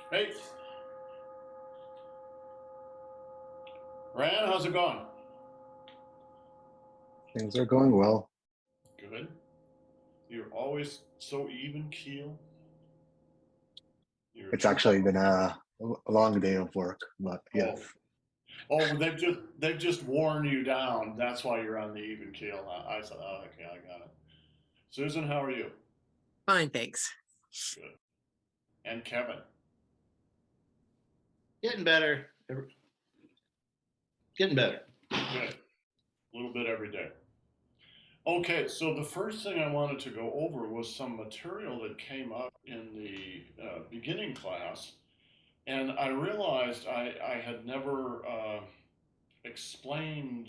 Hey, Ryan, how's it going? Things are going well. Good. You're always so even keel. You're a It's trooper. actually been a long day of work, but yes. Oh, they've just worn you down. That's why you're on the even keel. I said, oh, okay, I got it. Susan, how are you? Fine, thanks. Good. And Kevin? Getting better. Getting better. Good. A little bit every day. Okay, so the first thing I wanted to go over was some material that came up in the beginning class, and I realized I had never explained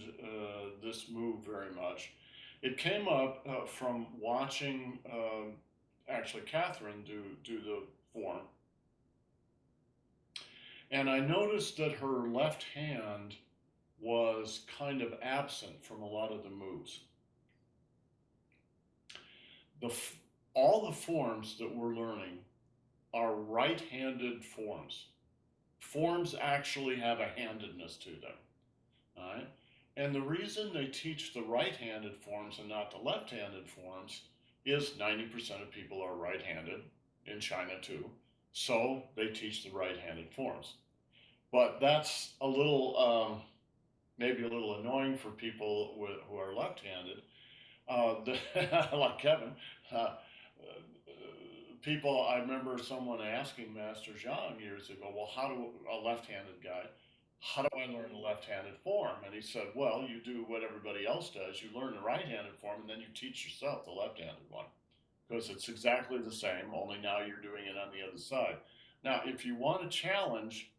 this move very much. It came up from watching actually Catherine do the form, and I noticed that her left hand was kind of absent from a lot of the moves. The all the forms that we're learning are right-handed forms. Forms actually have a handedness to them. All right. And the reason they teach the right-handed forms and not the left-handed forms is 90% of people are right-handed in China too. So they teach the right-handed forms. But that's a little, maybe a little annoying for people who are left-handed. Like Kevin, uh, people, I remember someone asking Master Zhang years ago, well, how do a left-handed guy, how do I learn the left-handed form? And he said, well, you do what everybody else does. You learn the right-handed form and then you teach yourself the left-handed one because it's exactly the same, only now you're doing it on the other side. Now, if you want a challenge,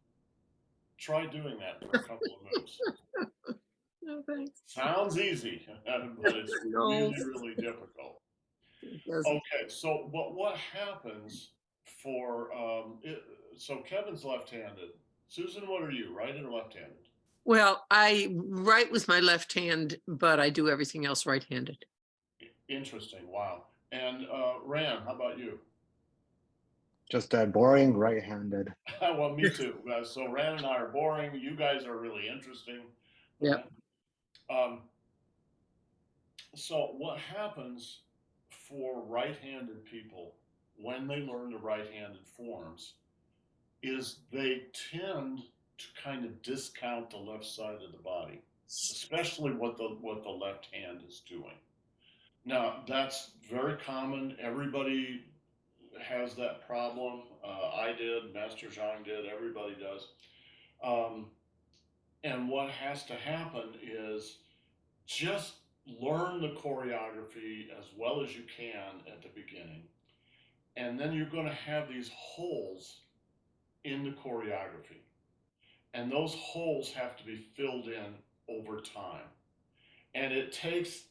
try doing that for a couple of moves. No, thanks. Sounds easy, but it's No, really, really difficult. it doesn't. Okay, so what happens for so Kevin's left-handed. Susan, what are you, right or left-handed? Well, I write with my left hand, but I do everything else right-handed. Interesting. Wow. And Ran, how about you? Just boring right-handed. Well, me too. So Ran and I are boring. You guys are really interesting. Yep. Um, so what happens for right-handed people when they learn the right-handed forms is they tend to kind of discount the left side of the body, especially what the left hand is doing. Now that's very common. Everybody has that problem. I did, Master Zhang did, everybody does. Um, and what has to happen is just learn the choreography as well as you can at the beginning. And then you're going to have these holes in the choreography. And those holes have to be filled in over time. And it takes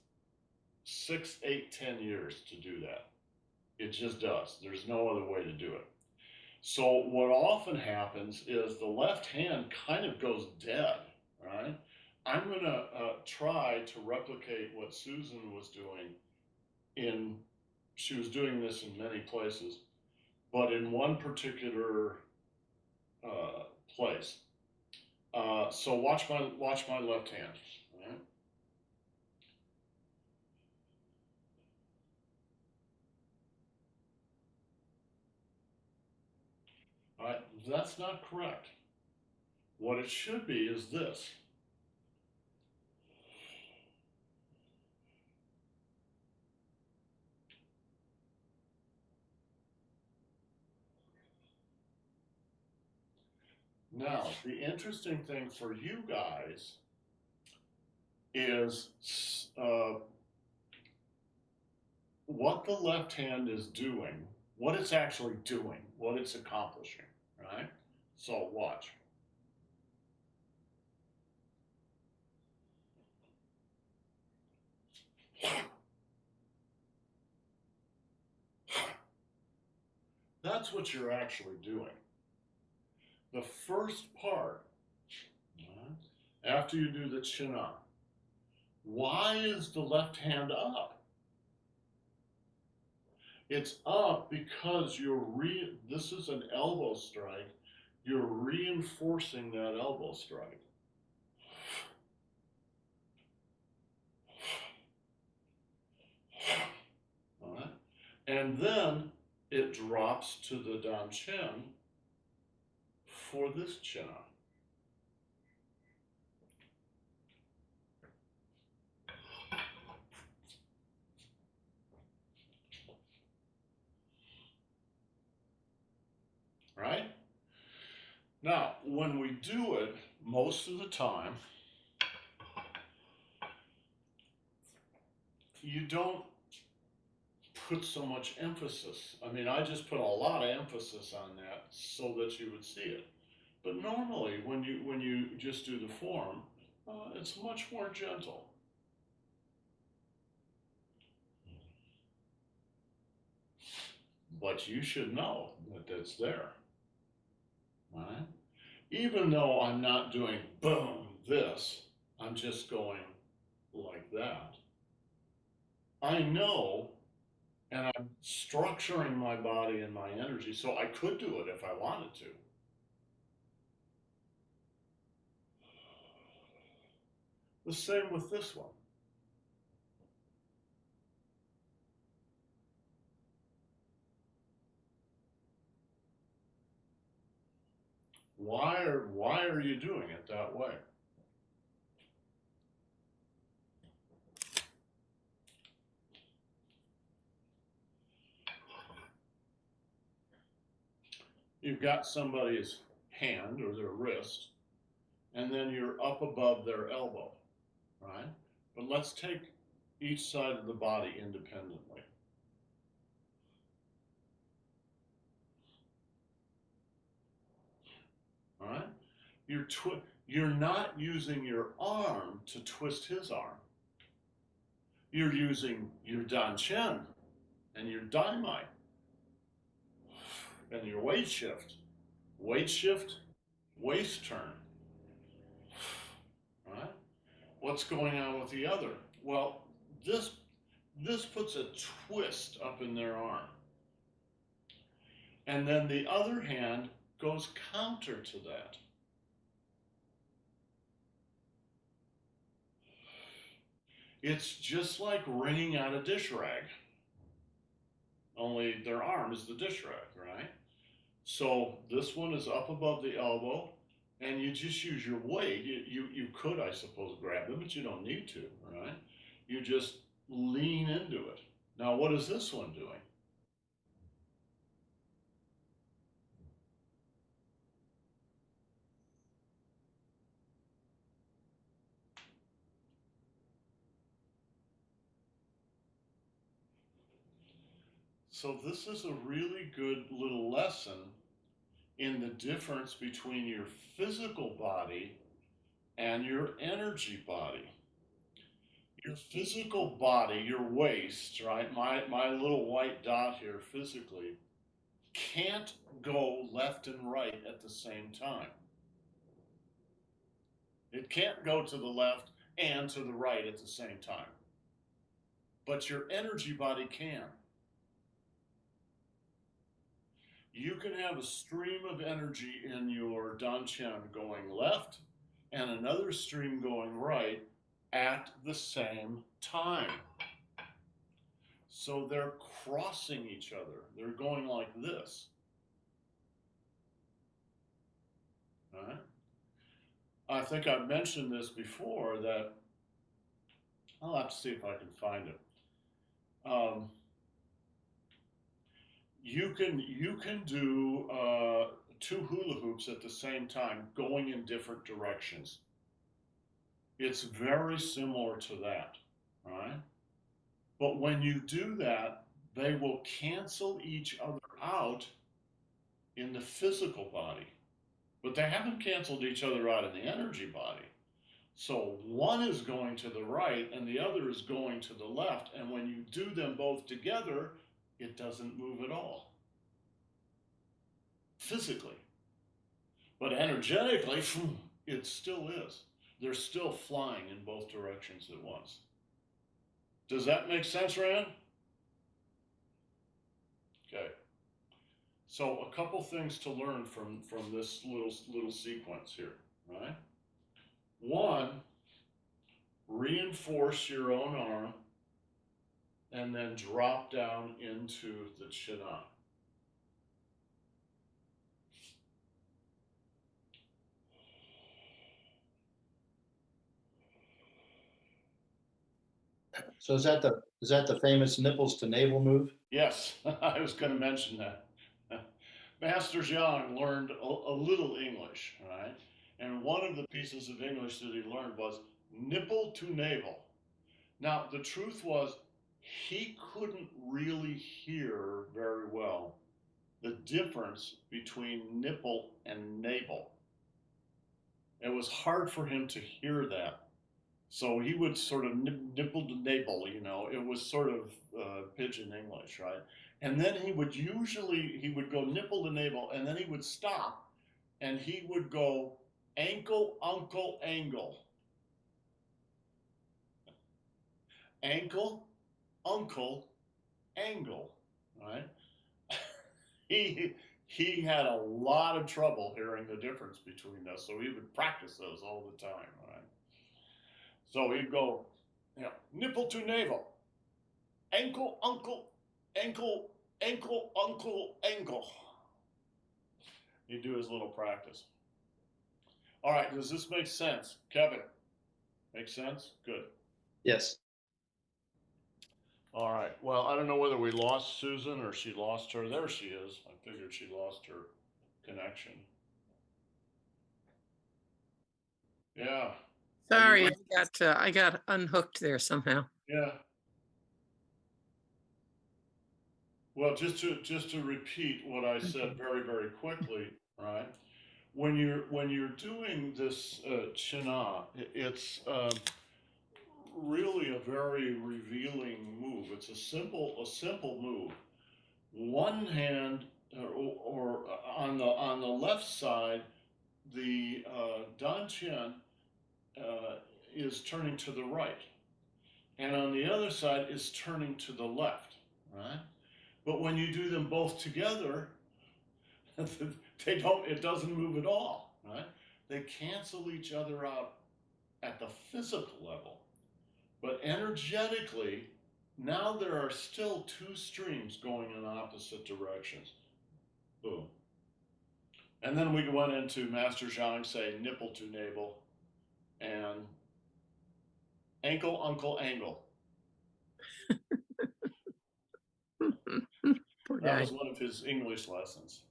6, 8, 10 years to do that. It just does. There's no other way to do it. So what often happens is the left hand kind of goes dead, right? I'm going to try to replicate what Susan was doing she was doing this in many places, but in one particular place. So watch my left hand. All right? All right, that's not correct. What it should be is this. Now, the interesting thing for you guys is what the left hand is doing, what it's actually doing, what it's accomplishing, right? So watch. That's what you're actually doing. The first part, after you do the chin up, why is the left hand up? It's up because this is an elbow strike you're reinforcing that elbow strike. All right? And then it drops to the Dan Chen for this cha. Right? Now, when we do it, most of the time, you don't put so much emphasis. I mean, I just put a lot of emphasis on that so that you would see it. But normally, when you just do the form, it's much more gentle. But you should know that it's there. Right? Even though I'm not doing boom, this, I'm just going like that. I know, and I'm structuring my body and my energy, so I could do it if I wanted to. The same with this one. Why are you doing it that way? You've got somebody's hand or their wrist, and then you're up above their elbow, right? But let's take each side of the body independently. All right? You're not using your arm to twist his arm. You're using your Dan Chen and your Dai Mai and your weight shift, waist turn. All right? What's going on with the other? Well, this puts a twist up in their arm. And then the other hand goes counter to that. It's just like wringing out a dish rag. Only their arm is the dish rag, right? So this one is up above the elbow, and you just use your weight. You could, I suppose, grab them, but you don't need to, right? You just lean into it. Now, what is this one doing? So this is a really good little lesson in the difference between your physical body and your energy body. Your physical body, your waist, right? My little white dot here physically can't go left and right at the same time. It can't go to the left and to the right at the same time. But your energy body can. You can have a stream of energy in your Dan Chen going left and another stream going right at the same time. So they're crossing each other. They're going like this. All right? I think I've mentioned this before that I'll have to see if I can find it. You can do two hula hoops at the same time going in different directions. It's very similar to that, right? But when you do that, they will cancel each other out in the physical body, but they haven't canceled each other out in the energy body. So one is going to the right and the other is going to the left, and when you do them both together, it doesn't move at all physically. But energetically, it still is. They're still flying in both directions at once. Does that make sense, Rand? Okay. So a couple things to learn from this little sequence here, right? One, reinforce your own arm and then drop down into the chinna. So is that the famous nipples to navel move? Yes, I was going to mention that. Master Zhang learned a little English, right? And one of the pieces of English that he learned was nipple to navel. Now, the truth was, he couldn't really hear very well the difference between nipple and navel. It was hard for him to hear that. So he would sort of nipple to navel, you know, it was sort of pidgin English, right? And then he would go nipple to navel, and then he would stop and he would go ankle, uncle, angle. Ankle, uncle, angle, right? he had a lot of trouble hearing the difference between those, so he would practice those all the time, right? So he'd go, you know, nipple to navel, ankle, uncle, ankle, ankle, uncle, ankle. He'd do his little practice. All right, does this make sense? Kevin, make sense? Good. Yes. All right, well, I don't know whether we lost Susan or she lost her. There she is. I figured she lost her connection. Yeah. Sorry, I got unhooked there somehow. Yeah. Well, just to repeat what I said very, very quickly, right? When you're doing this chinna, it's really a very revealing move. It's a simple move. One hand, or on the left side, the dantian is turning to the right, and on the other side is turning to the left, right? But when you do them both together, it doesn't move at all, right? They cancel each other out at the physical level. But energetically, now there are still two streams going in opposite directions. Boom. And then we went into Master Zhang saying nipple to navel and ankle, uncle, angle. Poor That guy. was one of his English lessons.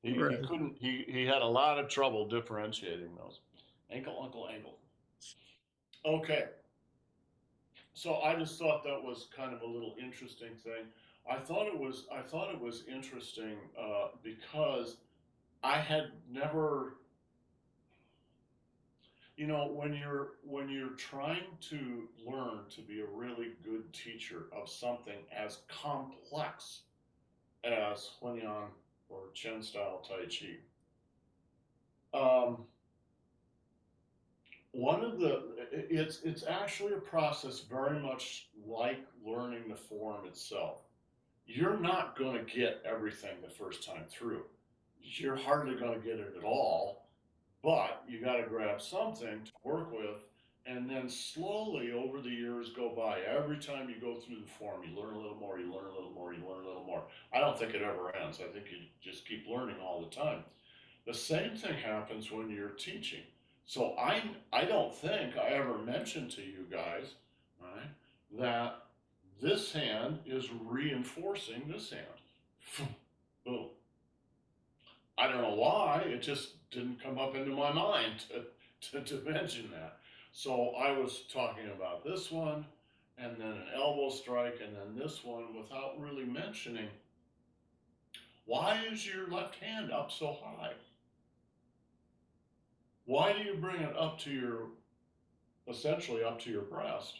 He Right. couldn't, he had a lot of trouble differentiating those. Ankle, uncle, angle. Okay. So I just thought that was kind of a little interesting thing. I thought it was interesting because I had never, you know, when you're trying to learn to be a really good teacher of something as complex as Huinyan or Chen style Tai Chi, um, one of the it's actually a process very much like learning the form itself. You're not going to get everything the first time through. You're hardly going to get it at all, but you got to grab something to work with, and then slowly over the years go by. Every time you go through the form, you learn a little more, you learn a little more, you learn a little more. I don't think it ever ends. I think you just keep learning all the time. The same thing happens when you're teaching. So I don't think I ever mentioned to you guys, right, that this hand is reinforcing this hand. Boom. I don't know why, it just didn't come up into my mind to mention that. So I was talking about this one, and then an elbow strike, and then this one without really mentioning, why is your left hand up so high? Why do you bring it up to essentially up to your breast?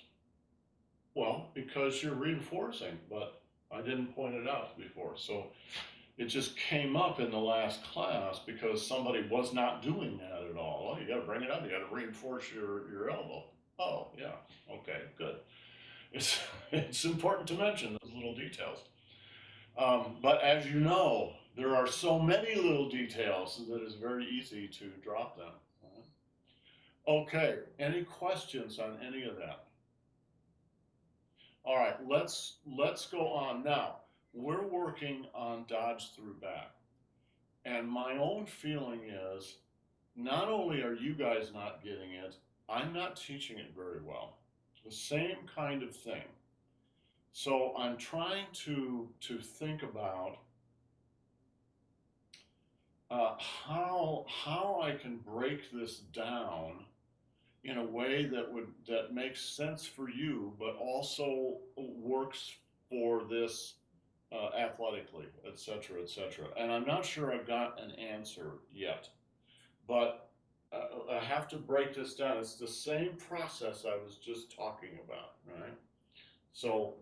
Well, because you're reinforcing, but I didn't point it out before. So it just came up in the last class because somebody was not doing that at all. Oh, you got to bring it up. You got to reinforce your elbow. Oh, yeah. Okay, good. It's important to mention those little details. But as you know, there are so many little details that it's very easy to drop them. Okay, any questions on any of that? All right, let's go on now. We're working on dodge through back. And my own feeling is not only are you guys not getting it, I'm not teaching it very well. The same kind of thing. So I'm trying to think about how I can break this down in a way that makes sense for you, but also works for this athletically, et cetera, et cetera. And I'm not sure I've got an answer yet, but I have to break this down. It's the same process I was just talking about, right? So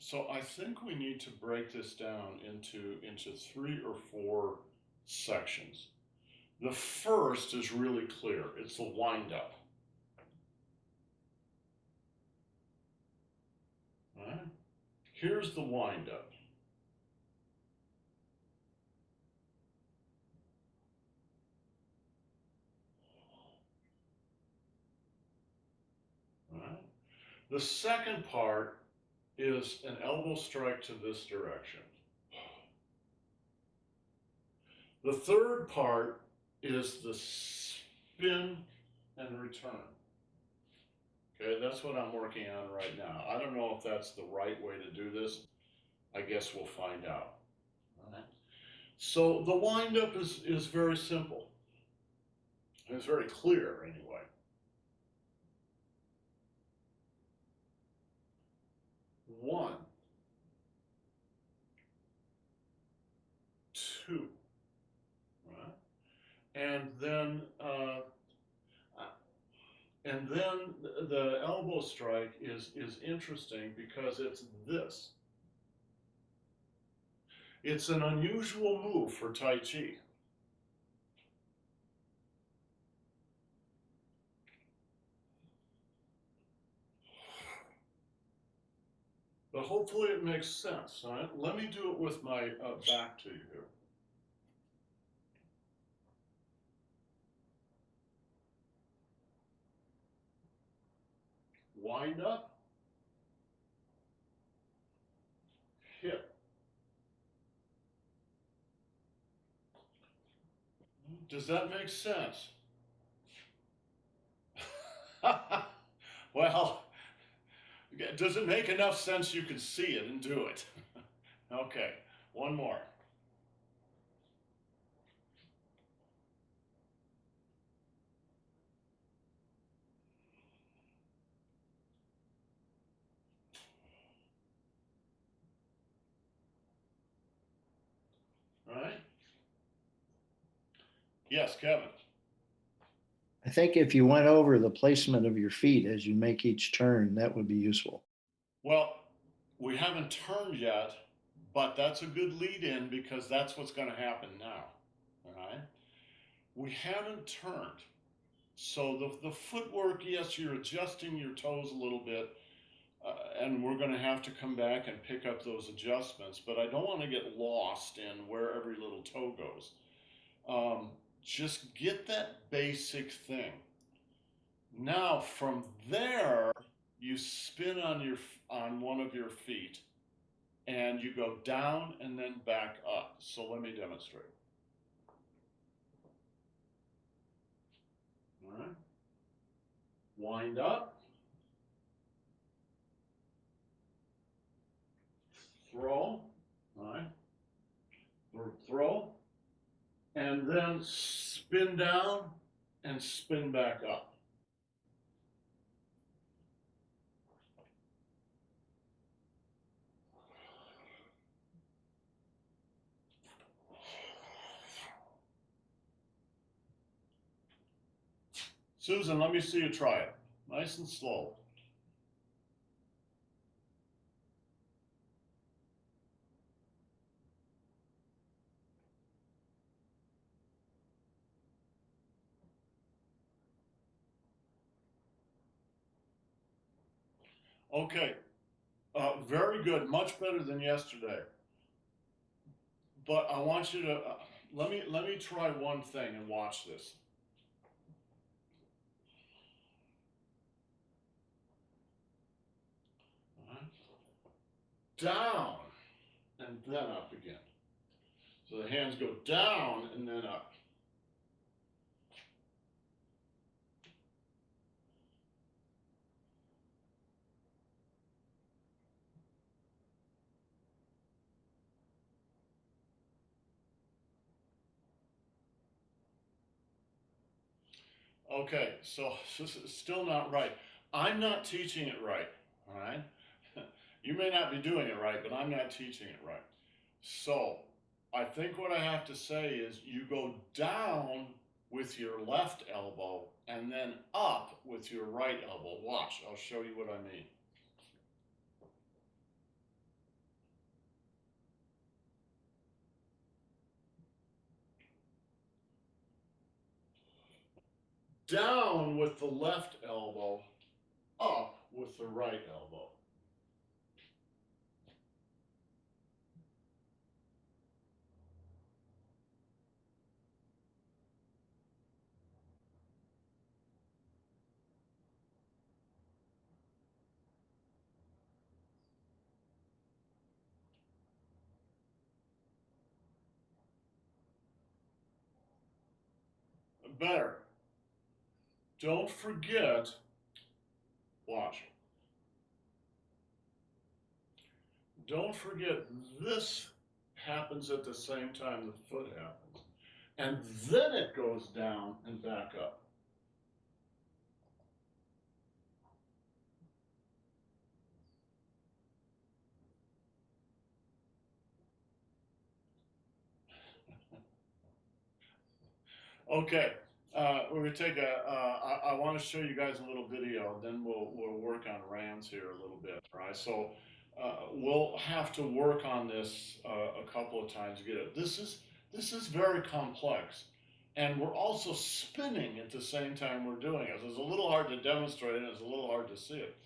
So I think we need to break this down into 3 or 4 sections. The first is really clear. It's the wind up. Right? Here's the wind up. Right? The second part is an elbow strike to this direction. The third part is the spin and return. Okay, that's what I'm working on right now. I don't know if that's the right way to do this. I guess we'll find out. All right. So the windup is very simple. It's very clear anyway. One, two, right? And then the elbow strike is interesting because it's this. It's an unusual move for Tai Chi. But hopefully it makes sense. Right? Let me do it with my back to you here. Wind up, hit. Does that make sense? Well, does it make enough sense you can see it and do it? Okay, one more. All right? Yes, Kevin. I think if you went over the placement of your feet as you make each turn, that would be useful. Well, we haven't turned yet, but that's a good lead in because that's what's going to happen now. All right? We haven't turned. So the footwork, yes, you're adjusting your toes a little bit, and we're going to have to come back and pick up those adjustments, but I don't want to get lost in where every little toe goes. Just get that basic thing. Now from there, you spin on one of your feet and you go down and then back up. So let me demonstrate. All right. Wind up. Throw. All right. Throw. And then spin down and spin back up. Susan, let me see you try it. Nice and slow. Okay, very good, much better than yesterday. But I want you to let me try one thing and watch this. Down and then up again. So the hands go down and then up. Okay, so this is still not right. I'm not teaching it right, all right? You may not be doing it right, but I'm not teaching it right. So I think what I have to say is you go down with your left elbow and then up with your right elbow. Watch, I'll show you what I mean. Down with the left elbow, up with the right elbow. Better. Don't forget, watch. Don't forget this happens at the same time the foot happens. And then it goes down and back up. Okay, we're gonna take I want to show you guys a little video, then we'll work on Rands here a little bit, all right? So we'll have to work on this a couple of times to get it. This is very complex, and we're also spinning at the same time we're doing it. So it's a little hard to demonstrate, and it's a little hard to see it.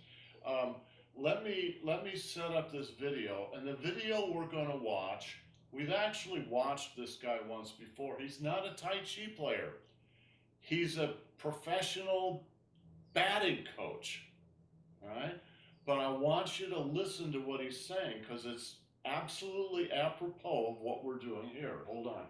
Let me set up this video, and the video we're going to watch. We've actually watched this guy once before. He's not a Tai Chi player. He's a professional batting coach, all right? But I want you to listen to what he's saying because it's absolutely apropos of what we're doing here. Hold on.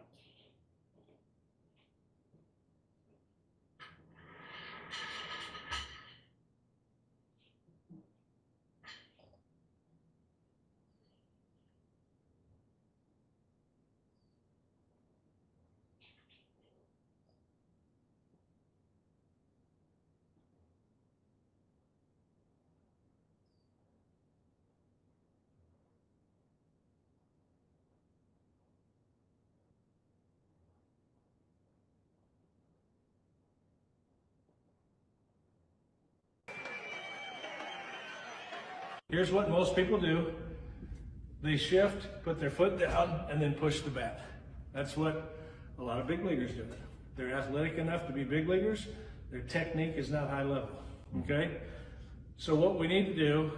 Here's what most people do. They shift, put their foot down, and then push the bat. That's what a lot of big leaguers do. They're athletic enough to be big leaguers. Their technique is not high level, okay? So what we need to do,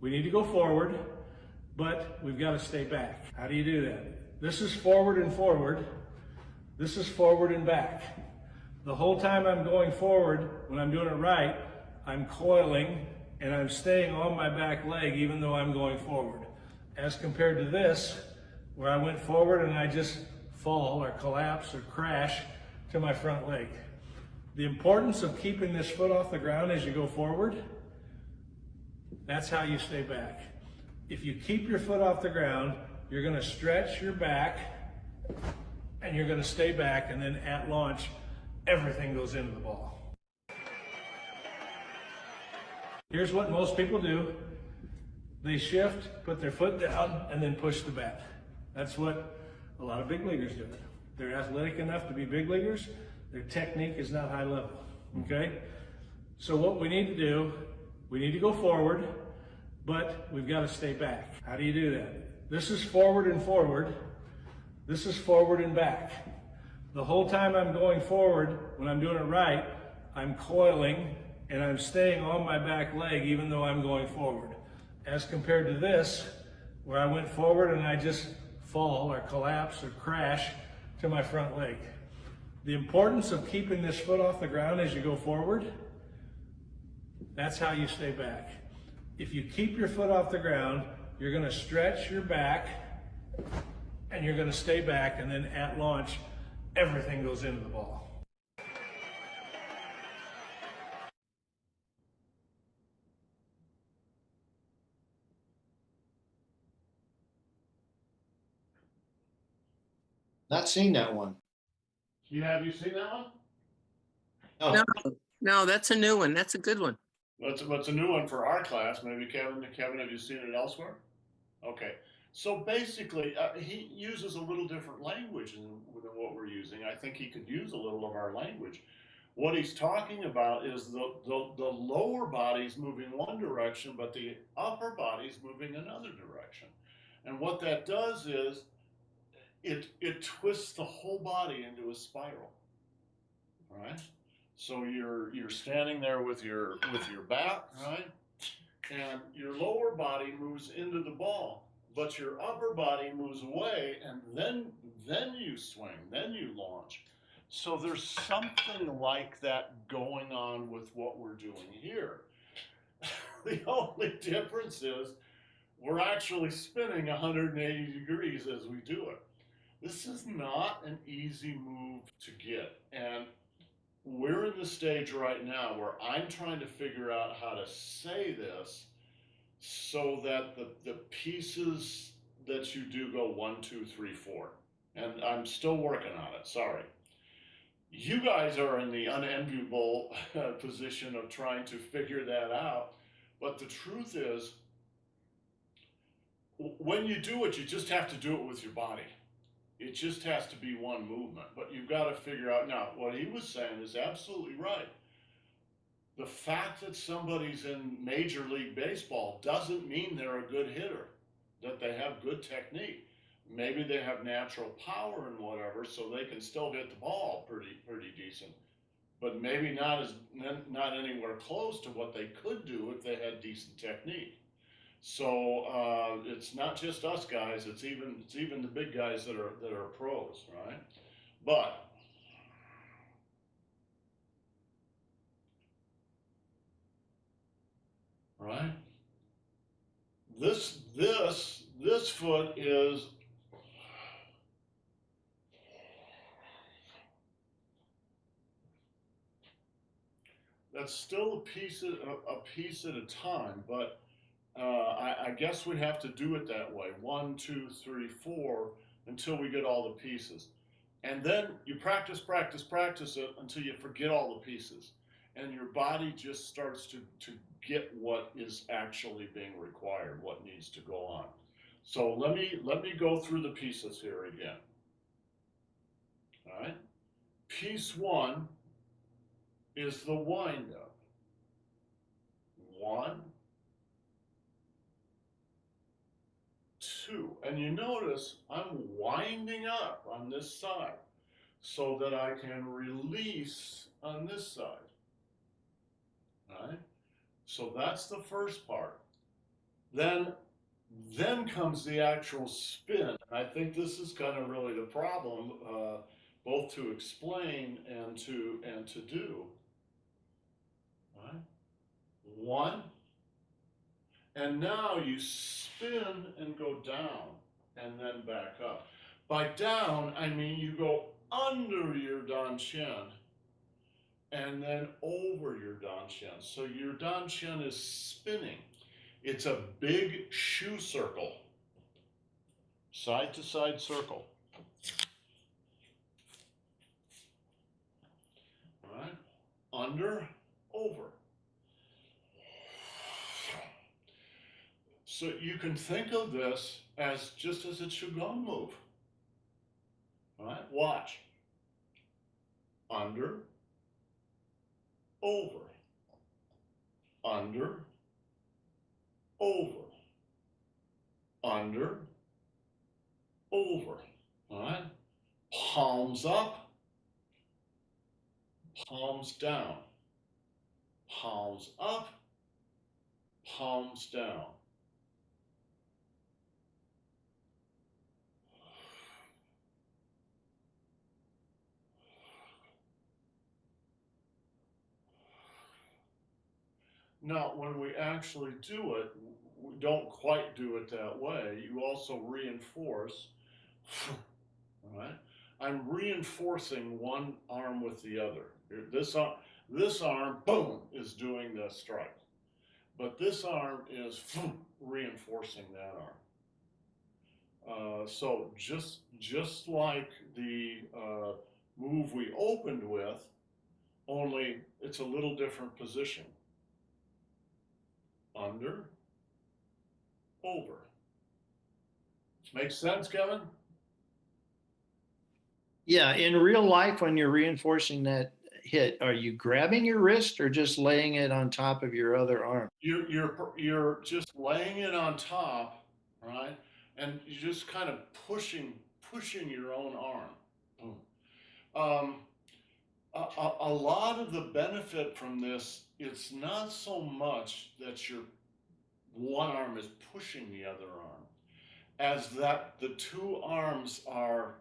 we need to go forward, but we've got to stay back. How do you do that? This is forward and forward. This is forward and back. The whole time I'm going forward, when I'm doing it right, I'm coiling and I'm staying on my back leg even though I'm going forward. As compared to this, where I went forward and I just fall or collapse or crash to my front leg. The importance of keeping this foot off the ground as you go forward, that's how you stay back. If you keep your foot off the ground, you're gonna stretch your back and you're gonna stay back, and then at launch, everything goes into the ball. Here's what most people do. They shift, put their foot down, and then push the bat. That's what a lot of big leaguers do. They're athletic enough to be big leaguers. Their technique is not high level, okay? So what we need to do, we need to go forward, but we've got to stay back. How do you do that? This is forward and forward. This is forward and back. The whole time I'm going forward, when I'm doing it right, I'm coiling and I'm staying on my back leg even though I'm going forward. As compared to this, where I went forward and I just fall or collapse or crash to my front leg. The importance of keeping this foot off the ground as you go forward, that's how you stay back. If you keep your foot off the ground, you're going to stretch your back and you're going to stay back, and then at launch, everything goes into the ball. Not seen that one. Have you seen that one? No. No, no, that's a new one. That's a good one. What's a new one for our class? Maybe Kevin, have you seen it elsewhere? Okay. So basically, he uses a little different language than what we're using. I think he could use a little of our language. What he's talking about is the lower body's moving one direction, but the upper body's moving another direction. And what that does is it twists the whole body into a spiral. All right? So you're standing there with your back, right? And your lower body moves into the ball, but your upper body moves away, and then you swing, then you launch. So there's something like that going on with what we're doing here. The only difference is we're actually spinning 180 degrees as we do it. This is not an easy move to get, and we're in the stage right now where I'm trying to figure out how to say this so that the pieces that you do go 1, 2, 3, 4. And I'm still working on it, sorry. You guys are in the unenviable position of trying to figure that out. But the truth is, when you do it, you just have to do it with your body. It just has to be one movement, but you've got to figure out. Now, what he was saying is absolutely right. The fact that somebody's in Major League Baseball doesn't mean they're a good hitter, that they have good technique. Maybe they have natural power and whatever, so they can still hit the ball pretty decent, but maybe not anywhere close to what they could do if they had decent technique. So it's not just us guys; it's even the big guys that are pros, right? But right, this foot is that's still a piece at a time, but. I guess we have to do it that way. 1, 2, 3, 4 until we get all the pieces. And then you practice it until you forget all the pieces. And your body just starts to get what is actually being required, what needs to go on. So let me go through the pieces here again. All right. Piece 1 is the wind up. 1, 2, and you notice I'm winding up on this side so that I can release on this side. All right? So that's the first part. Then comes the actual spin. And I think this is kind of really the problem, both to explain and to do. All right? 1. And now you spin and go down and then back up. By down, I mean you go under your danshin and then over your danshin. So your danshin is spinning. It's a big shoe circle, side to side circle. All right, under, over. So you can think of this as just as a Qigong move. All right, watch. Under, over, under, over, under, over. All right? Palms up, palms down, palms up, palms down. Now, when we actually do it, we don't quite do it that way. You also reinforce, all right? I'm reinforcing one arm with the other. This arm, boom, is doing the strike. But this arm is reinforcing that arm. So just like the move we opened with, only it's a little different position. Under, over. Makes sense, Kevin? Yeah, in real life, when you're reinforcing that hit, are you grabbing your wrist or just laying it on top of your other arm? You're just laying it on top, right? And you're just kind of pushing your own arm. A lot of the benefit from this, it's not so much that your one arm is pushing the other arm, as that the two arms are,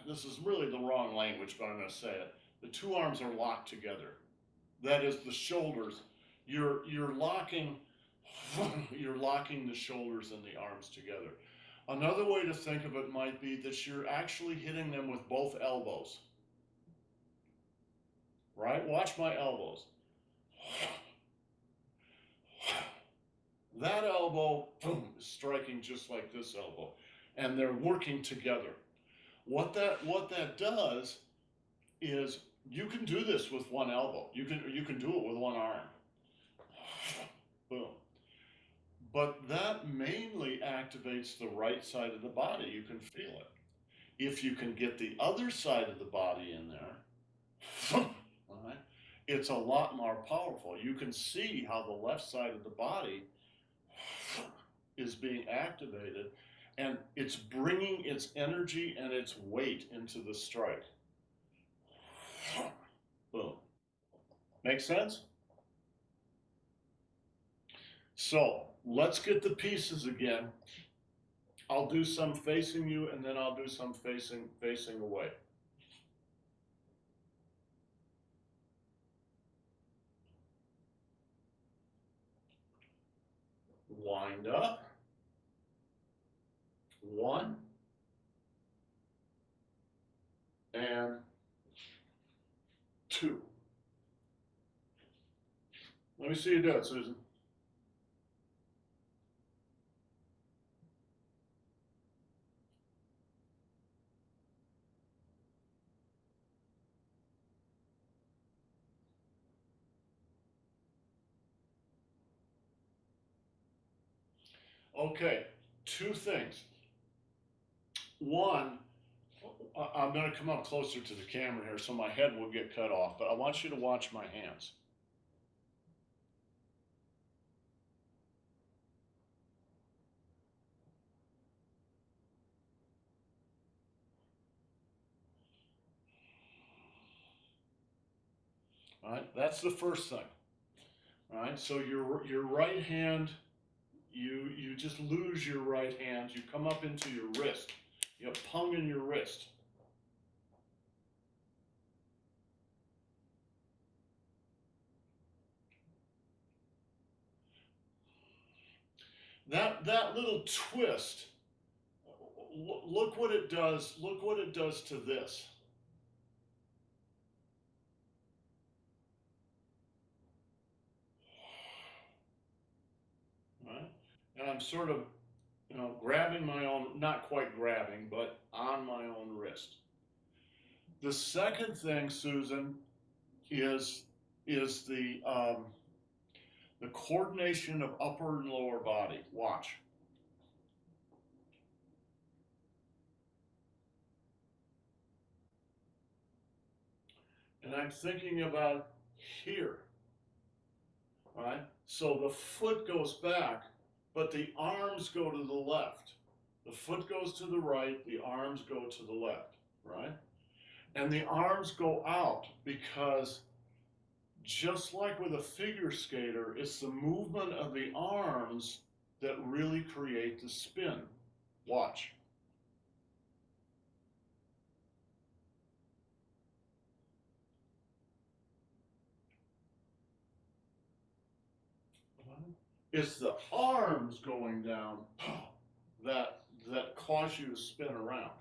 this is really the wrong language, but I'm going to say it. The two arms are locked together. That is, the shoulders. You're locking you're locking the shoulders and the arms together. Another way to think of it might be that you're actually hitting them with both elbows. Right? Watch my elbows. That elbow, boom, is striking just like this elbow. And they're working together. What that does is, you can do this with one elbow. You can do it with one arm. Boom. But that mainly activates the right side of the body. You can feel it. If you can get the other side of the body in there, all right, it's a lot more powerful. You can see how the left side of the body is being activated, and it's bringing its energy and its weight into the strike. Boom. Make sense? So let's get the pieces again. I'll do some facing you, and then I'll do some facing away. Wind up. 1 and 2. Let me see you do it, Susan. Okay, 2 things. One, I'm going to come up closer to the camera here so my head will get cut off, but I want you to watch my hands. All right, that's the first thing. All right, so your right hand, you just lose your right hand. You come up into your wrist. You have pung in your wrist. That little twist, look what it does. Look what it does to this. Right? And I'm sort of, grabbing my own, not quite grabbing, but on my own wrist. The second thing, Susan, is the coordination of upper and lower body. Watch. and I'm thinking about here, right? So the foot goes back, but the arms go to the left. The foot goes to the right, the arms go to the left, right? And the arms go out because just like with a figure skater, it's the movement of the arms that really create the spin. Watch. It's the arms going down that cause you to spin around.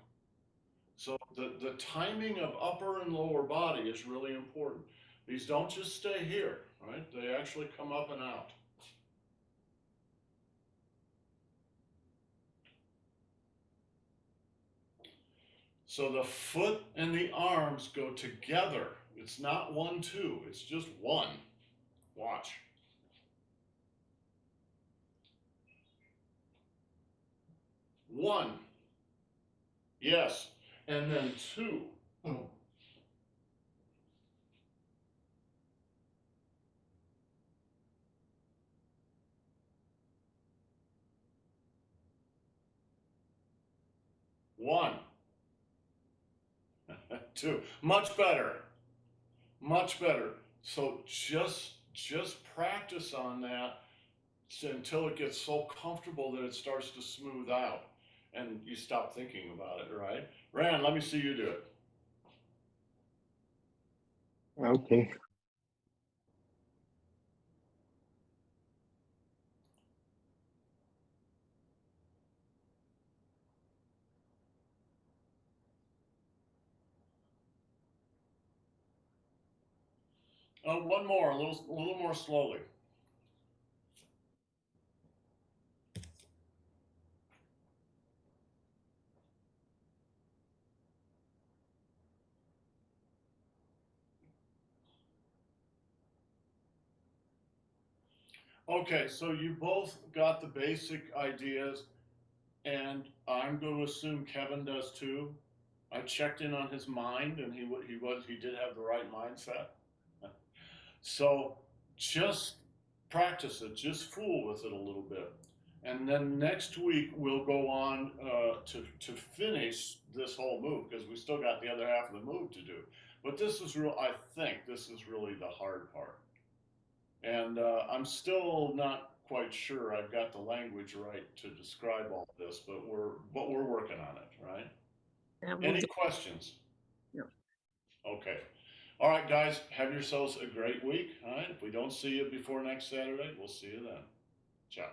So the timing of upper and lower body is really important. These don't just stay here, right? They actually come up and out. So the foot and the arms go together. It's not 1, 2, it's just 1. Watch. One. Yes. And then 2. One. 2. Much better. Much better. So just practice on that until it gets so comfortable that it starts to smooth out and you stop thinking about it, right? Rand, let me see you do it. Okay. One more, a little more slowly. Okay, so you both got the basic ideas, and I'm going to assume Kevin does too. I checked in on his mind, and he did have the right mindset. So just practice it, just fool with it a little bit, and then next week we'll go on to finish this whole move because we still got the other half of the move to do. But this is real. I think this is really the hard part. And I'm still not quite sure I've got the language right to describe all this, but we're working on it, right? And we'll Any do- questions? No. Okay. All right, guys, have yourselves a great week. All right. If we don't see you before next Saturday, we'll see you then. Ciao.